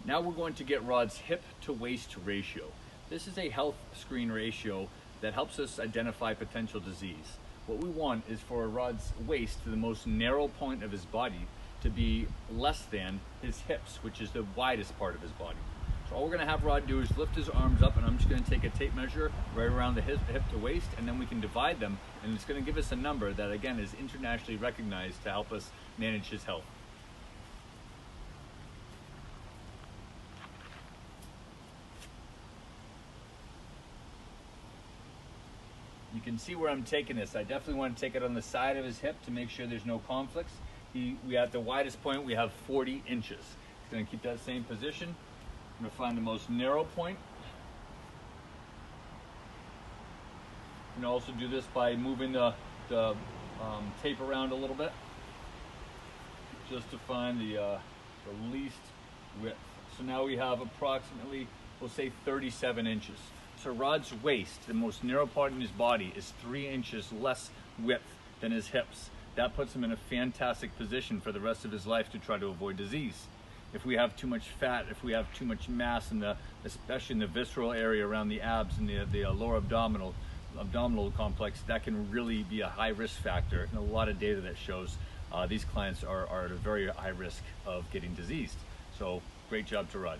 Now we're going to get Rod's hip to waist ratio. This is a health screen ratio that helps us identify potential disease. What we want is for Rod's waist, to the most narrow point of his body, to be less than his hips, which is the widest part of his body. So all we're gonna have Rod do is lift his arms up, and I'm just gonna take a tape measure right around the hip to waist, and then we can divide them, and it's gonna give us a number that again is internationally recognized to help us manage his health. You can see where I'm taking this. I definitely want to take it on the side of his hip to make sure there's no conflicts. We at the widest point, we have 40 inches. It's going to keep that same position. I'm going to find the most narrow point. You can also do this by moving the tape around a little bit, just to find the least width. So now we have approximately, we'll say 37 inches. So Rod's waist, the most narrow part in his body, is 3 inches less width than his hips. That puts him in a fantastic position for the rest of his life to try to avoid disease. If we have too much fat, if we have too much mass especially in the visceral area around the abs and the lower abdominal complex, that can really be a high risk factor. And a lot of data that shows these clients are at a very high risk of getting diseased. So great job to Rod.